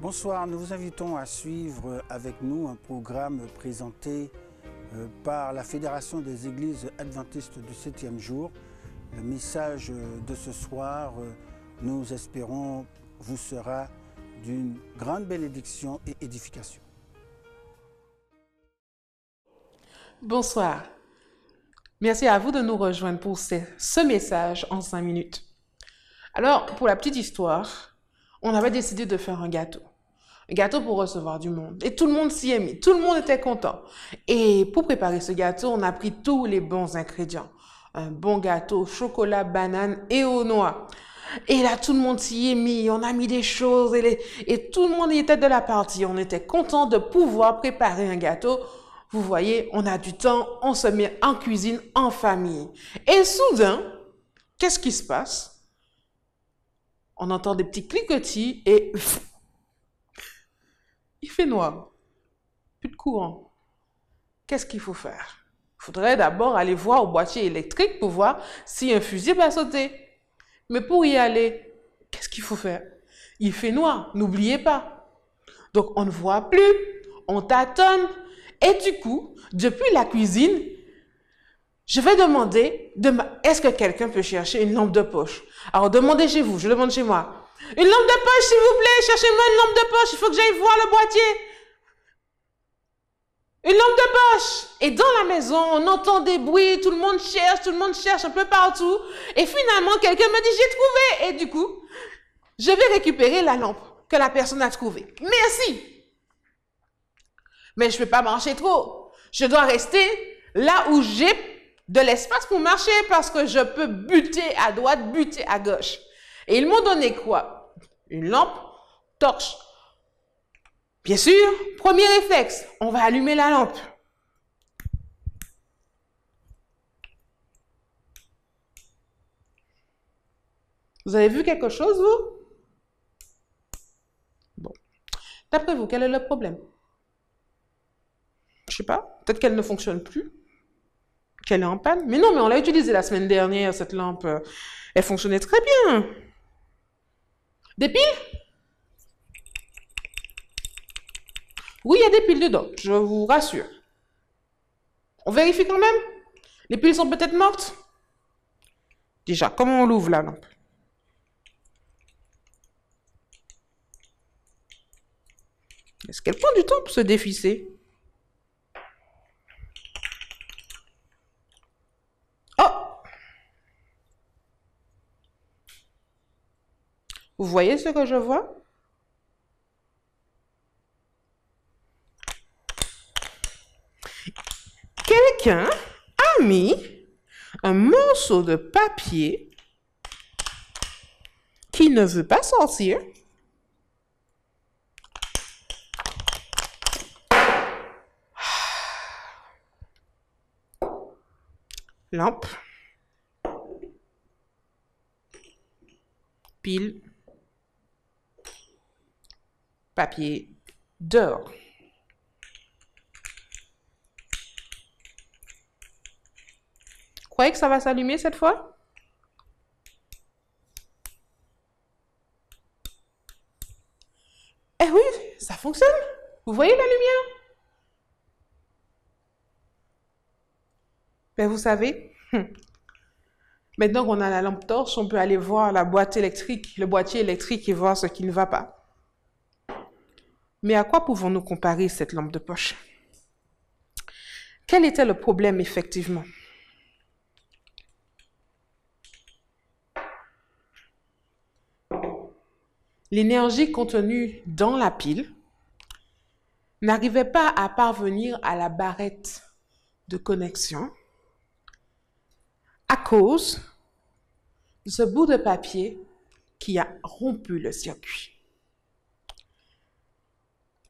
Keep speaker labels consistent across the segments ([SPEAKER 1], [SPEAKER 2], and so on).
[SPEAKER 1] Bonsoir, nous vous invitons à suivre avec nous un programme présenté par la Fédération des Églises Adventistes du 7e jour. Le message de ce soir, nous espérons, vous sera d'une grande bénédiction et édification.
[SPEAKER 2] Bonsoir. Merci à vous de nous rejoindre pour ce message en 5 minutes. Alors, pour la petite histoire, on avait décidé de faire un gâteau. Un gâteau pour recevoir du monde. Et tout le monde s'y est mis. Tout le monde était content. Et pour préparer ce gâteau, on a pris tous les bons ingrédients. Un bon gâteau, chocolat, banane et aux noix. Et là, tout le monde s'y est mis. On a mis des choses et tout le monde y était de la partie. On était content de pouvoir préparer un gâteau. Vous voyez, on a du temps. On se met en cuisine en famille. Et soudain, qu'est-ce qui se passe? On entend des petits cliquetis et il fait noir. Plus de courant. Qu'est-ce qu'il faut faire? Il faudrait d'abord aller voir au boîtier électrique pour voir si un fusible a sauté. Mais pour y aller, qu'est-ce qu'il faut faire? Il fait noir, n'oubliez pas. Donc on ne voit plus, on tâtonne. Et du coup, depuis la cuisine, je vais demander, est-ce que quelqu'un peut chercher une lampe de poche? Alors demandez chez vous, je demande chez moi. Une lampe de poche, s'il vous plaît, cherchez-moi une lampe de poche, il faut que j'aille voir le boîtier. Une lampe de poche. Et dans la maison, on entend des bruits, tout le monde cherche un peu partout. Et finalement, quelqu'un me dit, j'ai trouvé. Et du coup, je vais récupérer la lampe que la personne a trouvée. Merci. Mais je ne peux pas marcher trop. Je dois rester là où j'ai de l'espace pour marcher parce que je peux buter à droite, buter à gauche. Et ils m'ont donné quoi? Une lampe torche. Bien sûr, premier réflexe, on va allumer la lampe. Vous avez vu quelque chose, vous? Bon. D'après vous, quel est le problème? Je sais pas, peut-être qu'elle ne fonctionne plus, qu'elle est en panne. Mais non, mais on l'a utilisée la semaine dernière, cette lampe. Elle fonctionnait très bien. Des piles? Oui, il y a des piles dedans, je vous rassure. On vérifie quand même? Les piles sont peut-être mortes? Déjà, comment on l'ouvre la lampe? Est-ce qu'elle prend du temps pour se dévisser? Oh! Vous voyez ce que je vois? Quelqu'un a mis un morceau de papier qui ne veut pas sortir. Lampe. Pile. Papier. Dehors. Vous croyez que ça va s'allumer cette fois? Eh oui, ça fonctionne. Vous voyez la lumière? Mais vous savez, maintenant qu'on a la lampe torche, on peut aller voir la boîte électrique, le boîtier électrique et voir ce qui ne va pas. Mais à quoi pouvons-nous comparer cette lampe de poche? Quel était le problème effectivement? L'énergie contenue dans la pile n'arrivait pas à parvenir à la barrette de connexion à cause de ce bout de papier qui a rompu le circuit.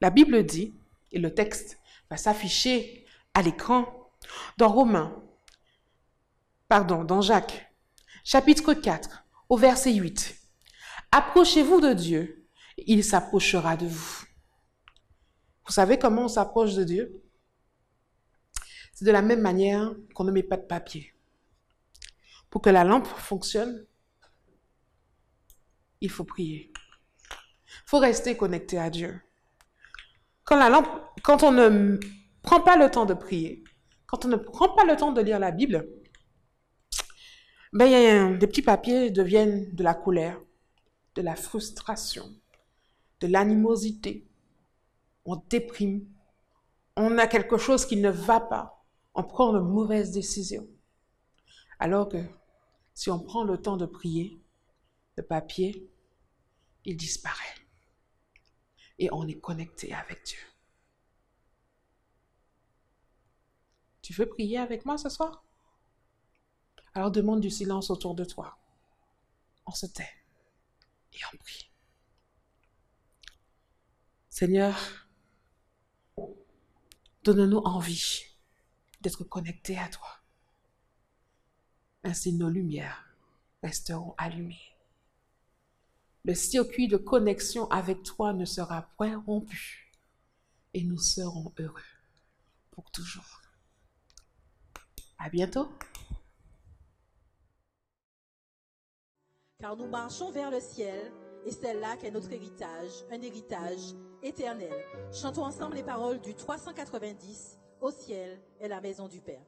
[SPEAKER 2] La Bible dit, et le texte va s'afficher à l'écran, dans Jacques, chapitre 4, au verset 8. Approchez-vous de Dieu, et il s'approchera de vous. Vous savez comment on s'approche de Dieu? C'est de la même manière qu'on ne met pas de papier. Pour que la lampe fonctionne, il faut prier. faut rester connecté à Dieu. Quand on ne prend pas le temps de prier, quand on ne prend pas le temps de lire la Bible, des petits papiers deviennent de la colère, de la frustration, de l'animosité. On déprime, on a quelque chose qui ne va pas, on prend de mauvaises décisions. Alors que si on prend le temps de prier, le papier, il disparaît. Et on est connecté avec Dieu. Tu veux prier avec moi ce soir? Alors demande du silence autour de toi. On se tait et on prie. Seigneur, donne-nous envie d'être connectés à toi. Ainsi nos lumières resteront allumées. Le circuit de connexion avec toi ne sera point rompu et nous serons heureux pour toujours. À bientôt.
[SPEAKER 3] Car nous marchons vers le ciel, et c'est là qu'est notre héritage, un héritage éternel. Chantons ensemble les paroles du 390, Au ciel est la maison du Père.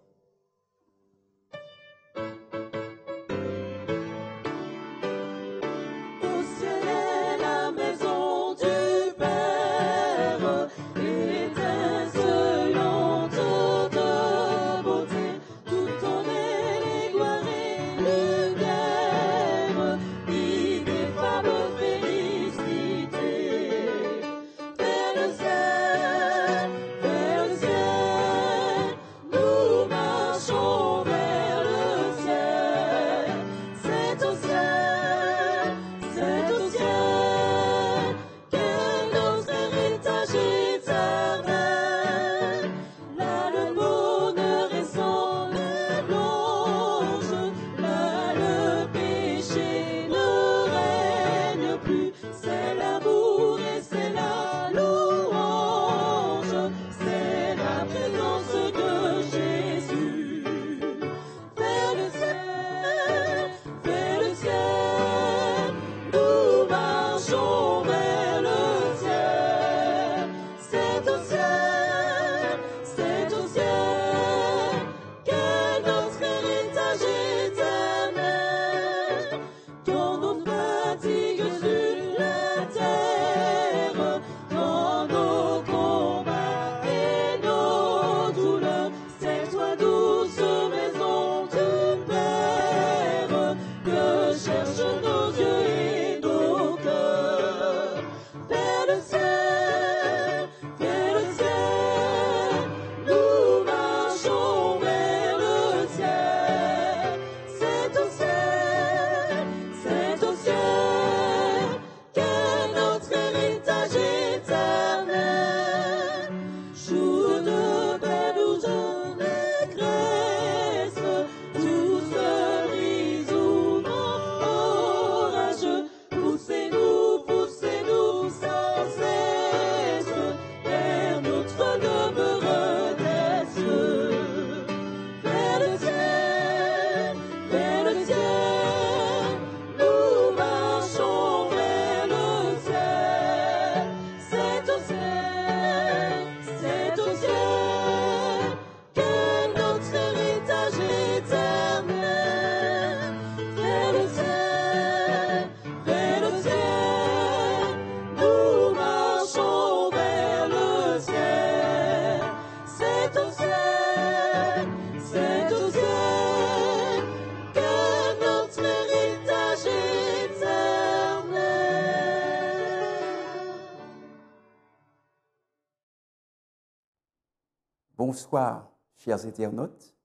[SPEAKER 4] Bonsoir, chers internautes.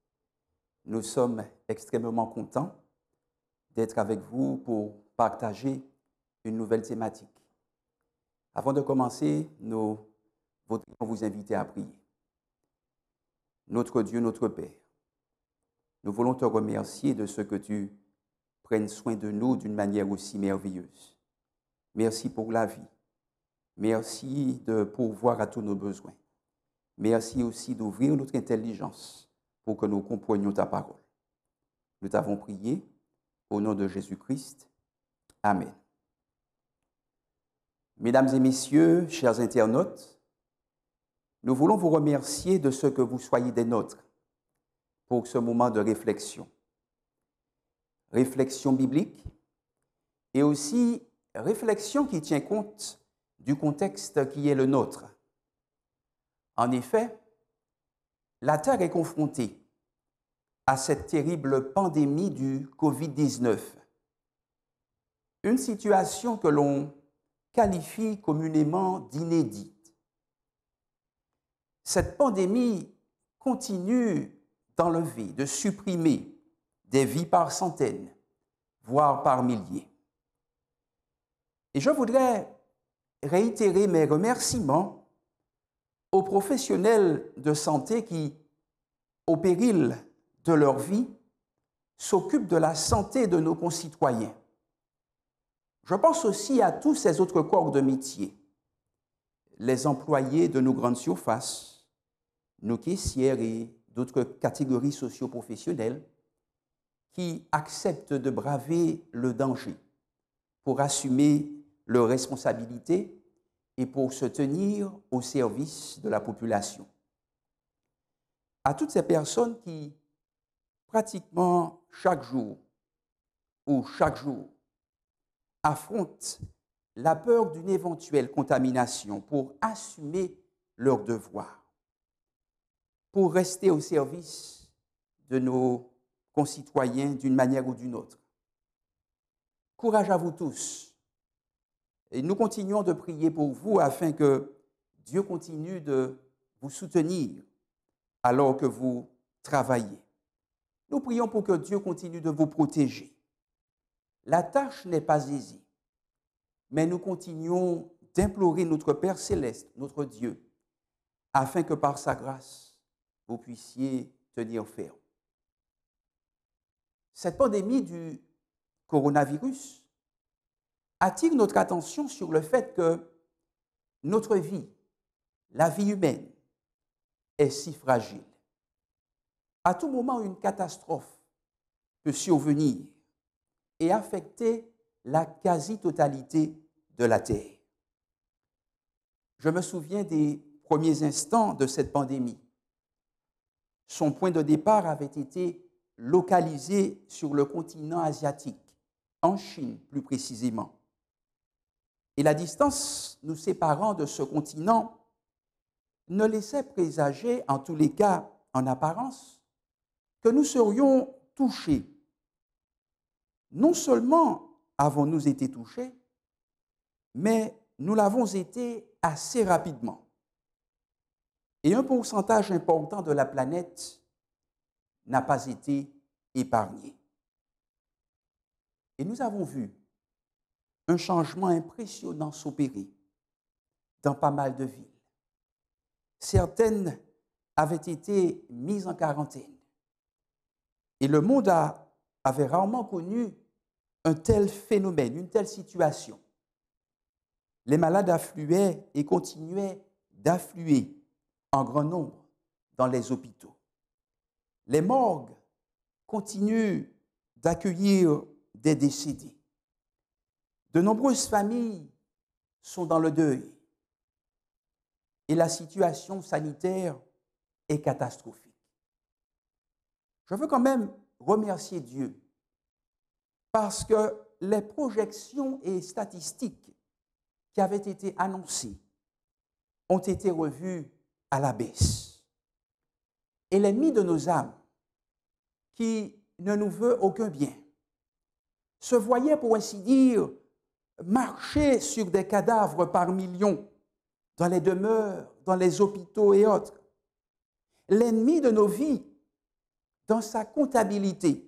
[SPEAKER 4] Nous sommes extrêmement contents d'être avec vous pour partager une nouvelle thématique. Avant de commencer, nous voudrions vous inviter à prier. Notre Dieu, notre Père, nous voulons te remercier de ce que tu prennes soin de nous d'une manière aussi merveilleuse. Merci pour la vie. Merci de pourvoir à tous nos besoins. Merci aussi d'ouvrir notre intelligence pour que nous comprenions ta parole. Nous t'avons prié au nom de Jésus-Christ. Amen. Mesdames et messieurs, chers internautes, nous voulons vous remercier de ce que vous soyez des nôtres pour ce moment de réflexion. Réflexion biblique et aussi réflexion qui tient compte du contexte qui est le nôtre. En effet, la Terre est confrontée à cette terrible pandémie du Covid-19, une situation que l'on qualifie communément d'inédite. Cette pandémie continue d'enlever, de supprimer des vies par centaines, voire par milliers. Et je voudrais réitérer mes remerciements aux professionnels de santé qui, au péril de leur vie, s'occupent de la santé de nos concitoyens. Je pense aussi à tous ces autres corps de métier, les employés de nos grandes surfaces, nos caissières et d'autres catégories socio-professionnelles qui acceptent de braver le danger pour assumer leurs responsabilités et pour se tenir au service de la population. À toutes ces personnes qui, pratiquement chaque jour, affrontent la peur d'une éventuelle contamination pour assumer leurs devoirs, pour rester au service de nos concitoyens d'une manière ou d'une autre. Courage à vous tous. Et nous continuons de prier pour vous afin que Dieu continue de vous soutenir alors que vous travaillez. Nous prions pour que Dieu continue de vous protéger. La tâche n'est pas aisée, mais nous continuons d'implorer notre Père céleste, notre Dieu, afin que par sa grâce, vous puissiez tenir ferme. Cette pandémie du coronavirus attire notre attention sur le fait que notre vie, la vie humaine, est si fragile. À tout moment, une catastrophe peut survenir et affecter la quasi-totalité de la Terre. Je me souviens des premiers instants de cette pandémie. Son point de départ avait été localisé sur le continent asiatique, en Chine plus précisément. Et la distance nous séparant de ce continent ne laissait présager, en tous les cas en apparence, que nous serions touchés. Non seulement avons-nous été touchés, mais nous l'avons été assez rapidement. Et un pourcentage important de la planète n'a pas été épargné. Et nous avons vu un changement impressionnant s'opérer dans pas mal de villes. Certaines avaient été mises en quarantaine. Et le monde avait rarement connu un tel phénomène, une telle situation. Les malades affluaient et continuaient d'affluer en grand nombre dans les hôpitaux. Les morgues continuent d'accueillir des décédés. De nombreuses familles sont dans le deuil et la situation sanitaire est catastrophique. Je veux quand même remercier Dieu parce que les projections et statistiques qui avaient été annoncées ont été revues à la baisse. Et l'ennemi de nos âmes, qui ne nous veut aucun bien, se voyait, pour ainsi dire, marcher sur des cadavres par millions dans les demeures, dans les hôpitaux et autres. L'ennemi de nos vies, dans sa comptabilité,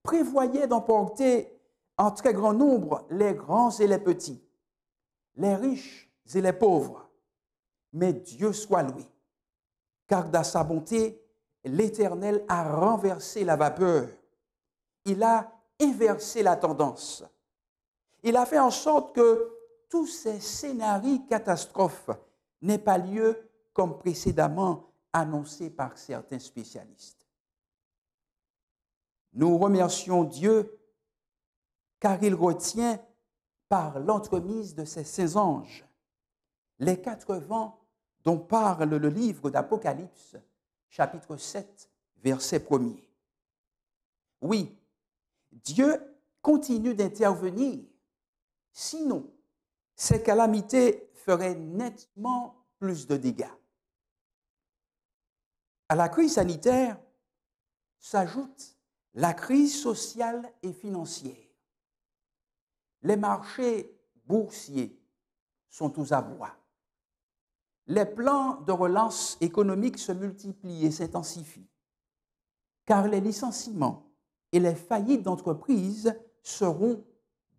[SPEAKER 4] prévoyait d'emporter en très grand nombre les grands et les petits, les riches et les pauvres. Mais Dieu soit loué, car dans sa bonté, l'Éternel a renversé la vapeur. Il a inversé la tendance. Il a fait en sorte que tous ces scénarios catastrophes n'aient pas lieu comme précédemment annoncé par certains spécialistes. Nous remercions Dieu car il retient par l'entremise de ses saints anges. Les 4 vents dont parle le livre d'Apocalypse, chapitre 7, verset 1er. Oui, Dieu continue d'intervenir, sinon ces calamités feraient nettement plus de dégâts. À la crise sanitaire s'ajoute la crise sociale et financière. Les marchés boursiers sont aux abois. Les plans de relance économique se multiplient et s'intensifient, car les licenciements et les faillites d'entreprises seront,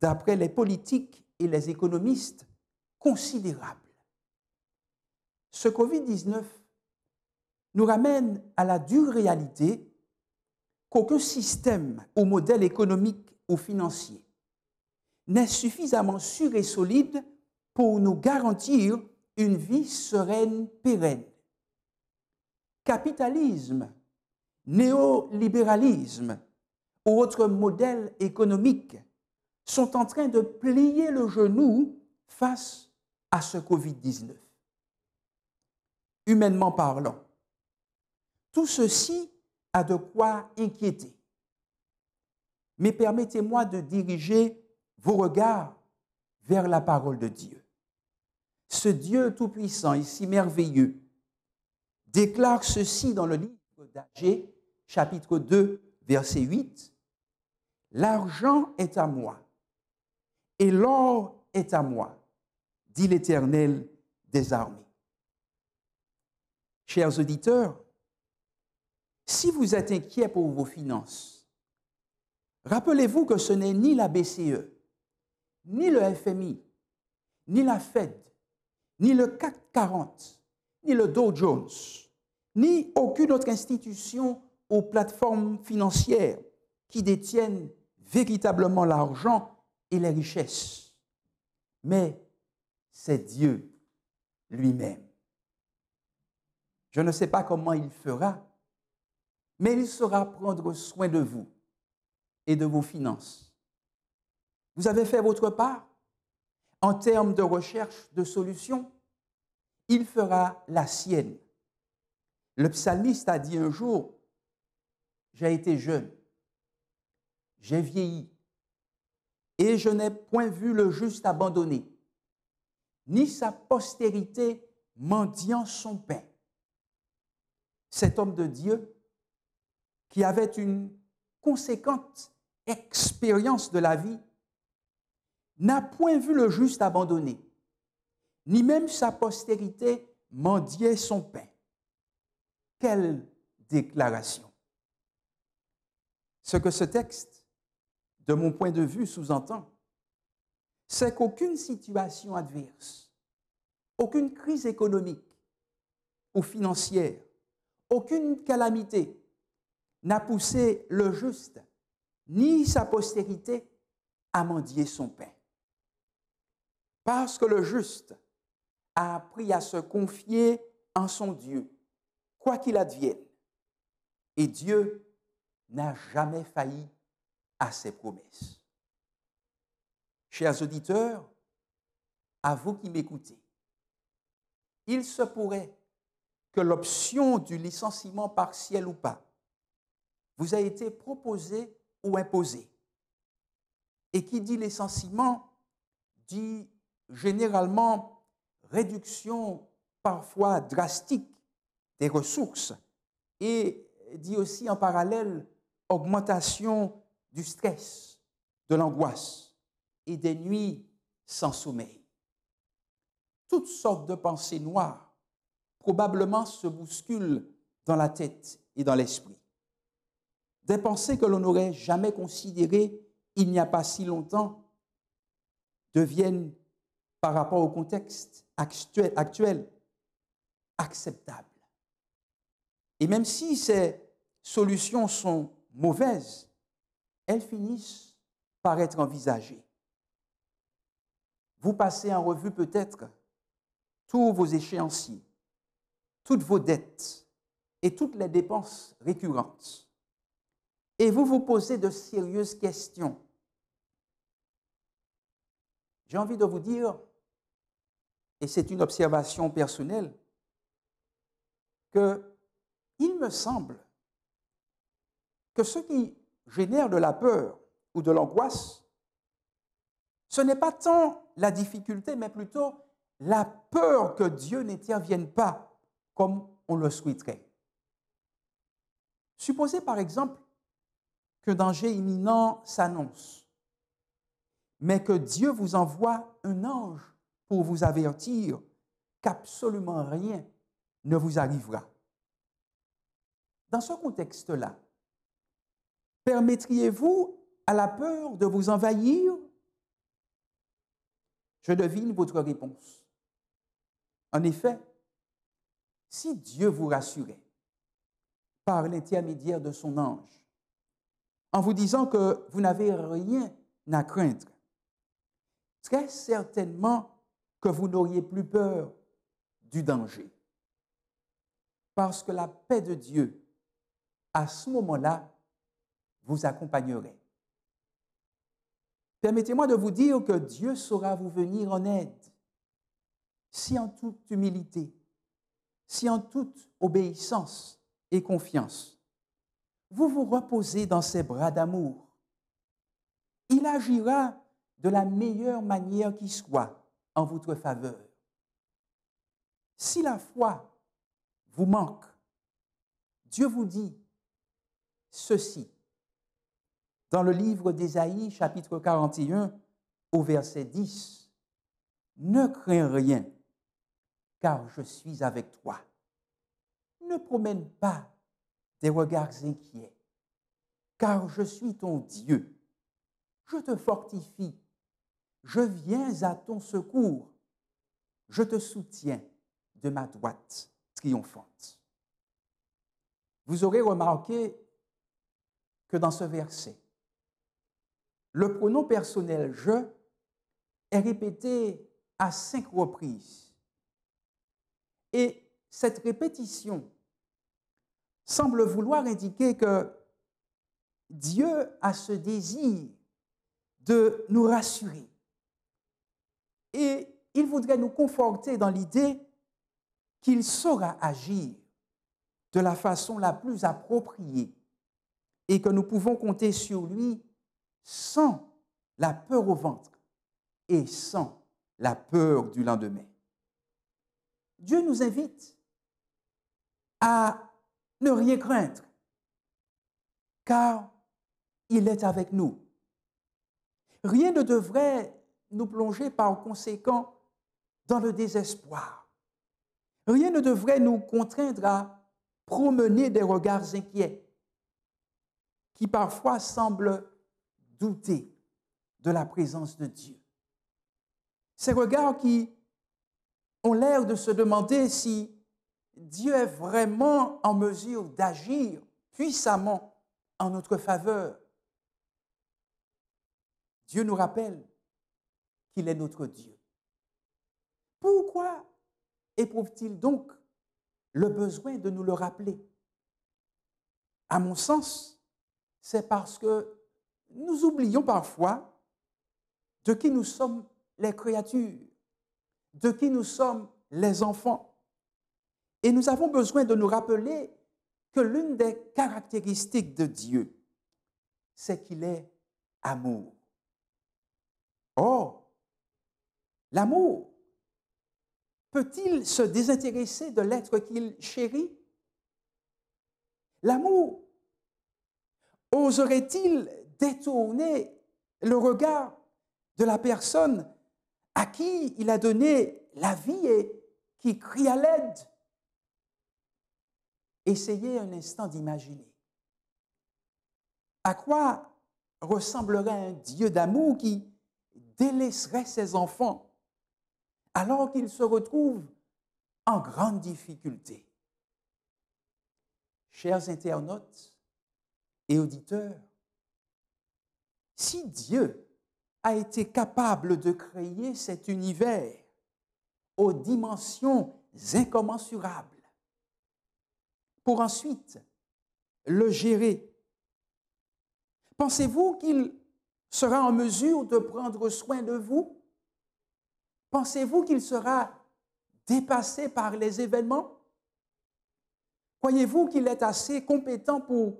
[SPEAKER 4] d'après les politiques et les économistes, considérables. Ce Covid-19 nous ramène à la dure réalité qu'aucun système ou modèle économique ou financier n'est suffisamment sûr et solide pour nous garantir une vie sereine, pérenne. Capitalisme, néolibéralisme ou autres modèles économiques sont en train de plier le genou face à ce Covid-19. Humainement parlant, tout ceci a de quoi inquiéter. Mais permettez-moi de diriger vos regards vers la parole de Dieu. Ce Dieu tout-puissant et si merveilleux déclare ceci dans le livre d'Agée, chapitre 2, verset 8. « L'argent est à moi et l'or est à moi, dit l'Éternel des armées. » Chers auditeurs, si vous êtes inquiets pour vos finances, rappelez-vous que ce n'est ni la BCE, ni le FMI, ni la Fed, ni le CAC 40, ni le Dow Jones, ni aucune autre institution ou plateforme financière qui détiennent véritablement l'argent et les richesses. Mais c'est Dieu lui-même. Je ne sais pas comment il fera, mais il saura prendre soin de vous et de vos finances. Vous avez fait votre part en termes de recherche de solutions. Il fera la sienne. Le psalmiste a dit un jour, « J'ai été jeune, j'ai vieilli, et je n'ai point vu le juste abandonné, ni sa postérité mendiant son pain. » Cet homme de Dieu, qui avait une conséquente expérience de la vie, n'a point vu le juste abandonné, ni même sa postérité mendier son pain. Quelle déclaration! Ce que ce texte, de mon point de vue, sous-entend, c'est qu'aucune situation adverse, aucune crise économique ou financière, aucune calamité n'a poussé le juste ni sa postérité à mendier son pain. Parce que le juste a appris à se confier en son Dieu, quoi qu'il advienne. Et Dieu n'a jamais failli à ses promesses. Chers auditeurs, à vous qui m'écoutez, il se pourrait que l'option du licenciement partiel ou pas vous a été proposée ou imposée. Et qui dit licenciement dit généralement réduction parfois drastique des ressources et dit aussi en parallèle augmentation du stress, de l'angoisse et des nuits sans sommeil. Toutes sortes de pensées noires probablement se bousculent dans la tête et dans l'esprit. Des pensées que l'on n'aurait jamais considérées il n'y a pas si longtemps deviennent, par rapport au contexte actuel, acceptables. Et même si ces solutions sont mauvaises, elles finissent par être envisagées. Vous passez en revue peut-être tous vos échéanciers, toutes vos dettes et toutes les dépenses récurrentes. Et vous vous posez de sérieuses questions. j'ai envie de vous dire, et c'est une observation personnelle, que il me semble que ce qui génère de la peur ou de l'angoisse, ce n'est pas tant la difficulté, mais plutôt la peur que Dieu n'intervienne pas comme on le souhaiterait. Supposez par exemple qu'un danger imminent s'annonce, mais que Dieu vous envoie un ange pour vous avertir qu'absolument rien ne vous arrivera. Dans ce contexte-là, permettriez-vous à la peur de vous envahir? Je devine votre réponse. En effet, si Dieu vous rassurait par l'intermédiaire de son ange, en vous disant que vous n'avez rien à craindre, très certainement que vous n'auriez plus peur du danger. Parce que la paix de Dieu, à ce moment-là, vous accompagnerait. Permettez-moi de vous dire que Dieu saura vous venir en aide si en toute humilité, si en toute obéissance et confiance, vous vous reposez dans ses bras d'amour. Il agira de la meilleure manière qui soit en votre faveur. Si la foi vous manque, Dieu vous dit ceci dans le livre d'Ésaïe, chapitre 41, au verset 10. Ne crains rien, car je suis avec toi. Ne promène pas des regards inquiets, car je suis ton Dieu. Je te fortifie, je viens à ton secours, je te soutiens de ma droite triomphante. Vous aurez remarqué que dans ce verset, le pronom personnel « je » est répété à 5 reprises. Et cette répétition semble vouloir indiquer que Dieu a ce désir de nous rassurer. Et il voudrait nous conforter dans l'idée qu'il saura agir de la façon la plus appropriée et que nous pouvons compter sur lui sans la peur au ventre et sans la peur du lendemain. Dieu nous invite à ne rien craindre, car il est avec nous. Rien ne devrait nous plonger par conséquent dans le désespoir. Rien ne devrait nous contraindre à promener des regards inquiets qui parfois semblent douter de la présence de Dieu. Ces regards qui ont l'air de se demander si Dieu est vraiment en mesure d'agir puissamment en notre faveur. Dieu nous rappelle qu'il est notre Dieu. Pourquoi éprouve-t-il donc le besoin de nous le rappeler? À mon sens, c'est parce que nous oublions parfois de qui nous sommes les créatures, de qui nous sommes les enfants. Et nous avons besoin de nous rappeler que l'une des caractéristiques de Dieu, c'est qu'il est amour. Or, l'amour peut-il se désintéresser de l'être qu'il chérit? L'amour oserait-il détourner le regard de la personne à qui il a donné la vie et qui crie à l'aide? Essayez un instant d'imaginer. À quoi ressemblerait un Dieu d'amour qui délaisserait ses enfants alors qu'ils se retrouvent en grande difficulté? Chers internautes et auditeurs, si Dieu a été capable de créer cet univers aux dimensions incommensurables pour ensuite le gérer, pensez-vous qu'il sera en mesure de prendre soin de vous Pensez-vous qu'il sera dépassé par les événements? Croyez-vous qu'il est assez compétent pour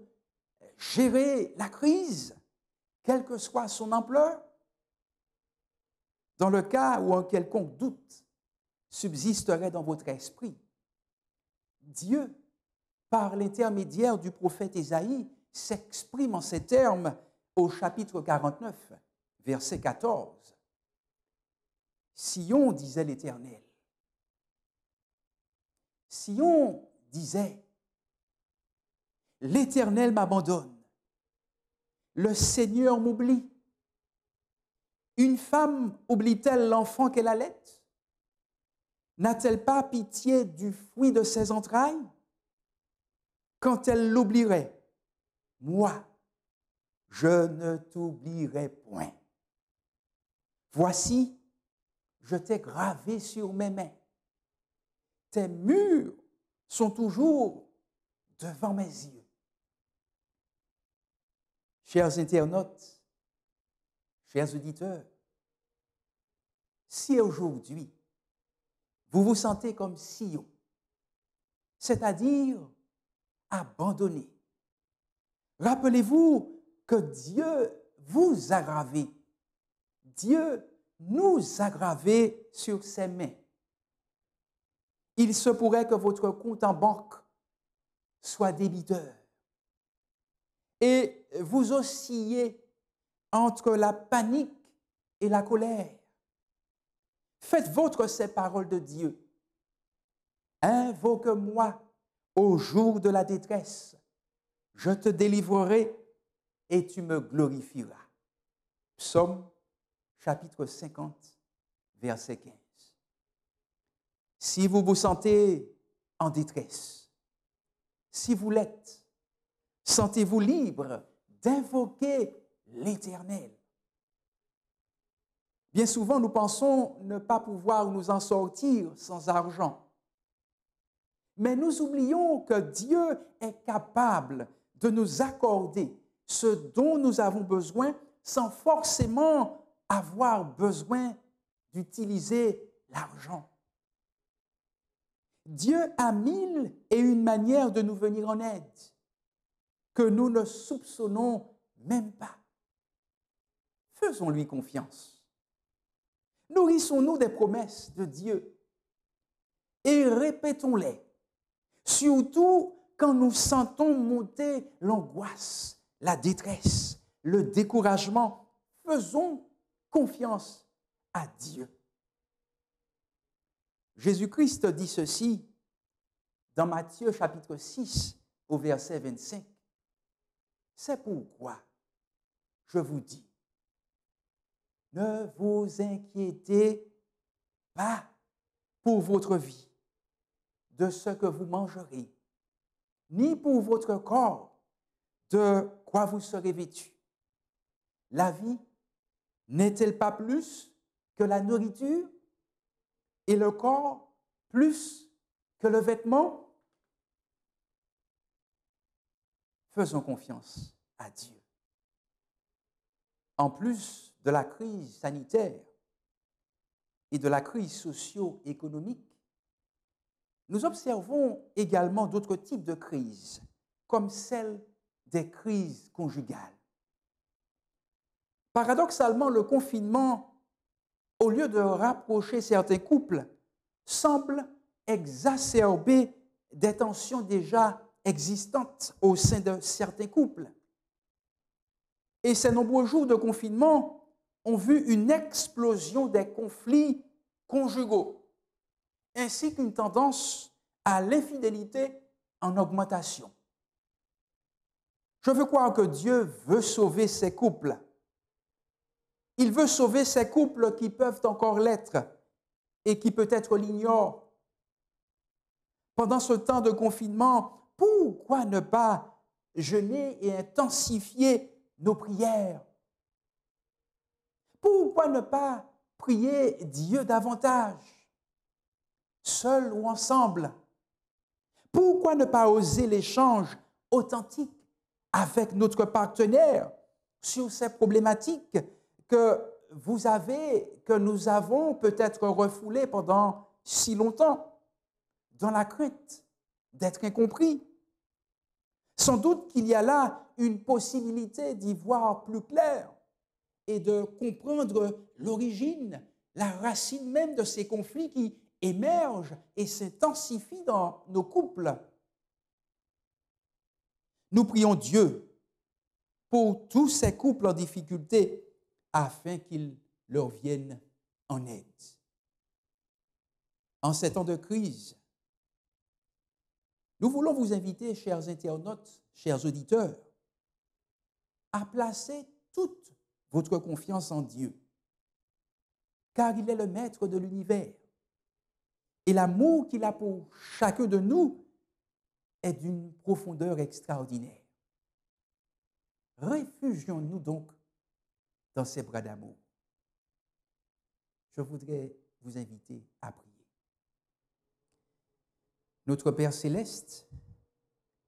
[SPEAKER 4] gérer la crise, quelle que soit son ampleur? Dans le cas où un quelconque doute subsisterait dans votre esprit, Dieu, par l'intermédiaire du prophète Ésaïe, s'exprime en ces termes au chapitre 49, verset 14. Sion, disait l'Éternel. Sion disait, l'Éternel m'abandonne, le Seigneur m'oublie. Une femme oublie-t-elle l'enfant qu'elle allait? N'a-t-elle pas pitié du fruit de ses entrailles? Quand elle l'oublierait, moi, je ne t'oublierai point. Voici, je t'ai gravé sur mes mains. Tes murs sont toujours devant mes yeux. Chers internautes, chers auditeurs, si aujourd'hui vous vous sentez comme Sion, c'est-à-dire abandonné, rappelez-vous que Dieu vous a gravé. Dieu nous a gravés sur ses mains. Il se pourrait que votre compte en banque soit débiteur et vous oscillez entre la panique et la colère. Faites vôtre ces paroles de Dieu. Invoque-moi au jour de la détresse. Je te délivrerai et tu me glorifieras. Psaume chapitre 50, verset 15. Si vous vous sentez en détresse, si vous l'êtes, sentez-vous libre d'invoquer l'Éternel. Bien souvent, nous pensons ne pas pouvoir nous en sortir sans argent. Mais nous oublions que Dieu est capable de nous accorder ce dont nous avons besoin sans forcément avoir besoin d'utiliser l'argent. Dieu a 1001 manières de nous venir en aide que nous ne soupçonnons même pas. Faisons-lui confiance. Nourrissons-nous des promesses de Dieu et répétons-les, surtout quand nous sentons monter l'angoisse, la détresse, le découragement. Faisons confiance à Dieu. Jésus-Christ dit ceci dans Matthieu chapitre 6 au verset 25. C'est pourquoi je vous dis, ne vous inquiétez pas pour votre vie, de ce que vous mangerez, ni pour votre corps, de quoi vous serez vêtus. La vie n'est-elle pas plus que la nourriture et le corps plus que le vêtement? Faisons confiance à Dieu. En plus de la crise sanitaire et de la crise socio-économique, nous observons également d'autres types de crises, comme celle des crises conjugales. Paradoxalement, le confinement, au lieu de rapprocher certains couples, semble exacerber des tensions déjà existantes au sein de certains couples. Et ces nombreux jours de confinement ont vu une explosion des conflits conjugaux, ainsi qu'une tendance à l'infidélité en augmentation. Je veux croire que Dieu veut sauver ces couples. Il veut sauver ces couples qui peuvent encore l'être et qui peut-être l'ignorent. Pendant ce temps de confinement, pourquoi ne pas jeûner et intensifier nos prières? Pourquoi ne pas prier Dieu davantage, seul ou ensemble? Pourquoi ne pas oser l'échange authentique avec notre partenaire sur ces problématiques que que nous avons peut-être refoulé pendant si longtemps, dans la crainte d'être incompris. Sans doute qu'il y a là une possibilité d'y voir plus clair et de comprendre l'origine, la racine même de ces conflits qui émergent et s'intensifient dans nos couples. Nous prions Dieu pour tous ces couples en difficulté afin qu'il leur vienne en aide. En ces temps de crise, nous voulons vous inviter, chers internautes, chers auditeurs, à placer toute votre confiance en Dieu, car il est le maître de l'univers. Et l'amour qu'il a pour chacun de nous est d'une profondeur extraordinaire. Réfugions-nous donc dans ses bras d'amour. Je voudrais vous inviter à prier. Notre Père céleste,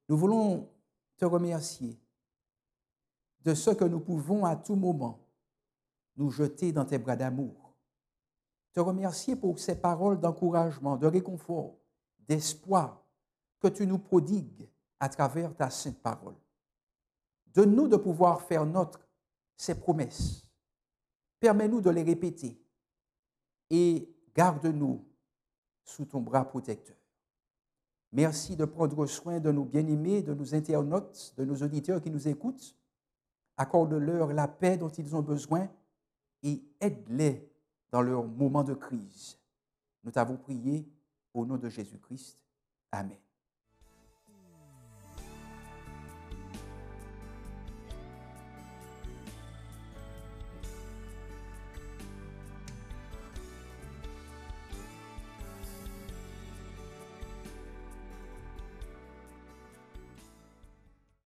[SPEAKER 4] nous voulons te remercier de ce que nous pouvons à tout moment nous jeter dans tes bras d'amour. Te remercier pour ces paroles d'encouragement, de réconfort, d'espoir que tu nous prodigues à travers ta sainte parole. Donne-nous de pouvoir faire nôtre ces promesses. Permets-nous de les répéter et garde-nous sous ton bras protecteur. Merci de prendre soin de nos bien-aimés, de nos internautes, de nos auditeurs qui nous écoutent. Accorde-leur la paix dont ils ont besoin et aide-les dans leurs moments de crise. Nous t'avons prié au nom de Jésus-Christ. Amen.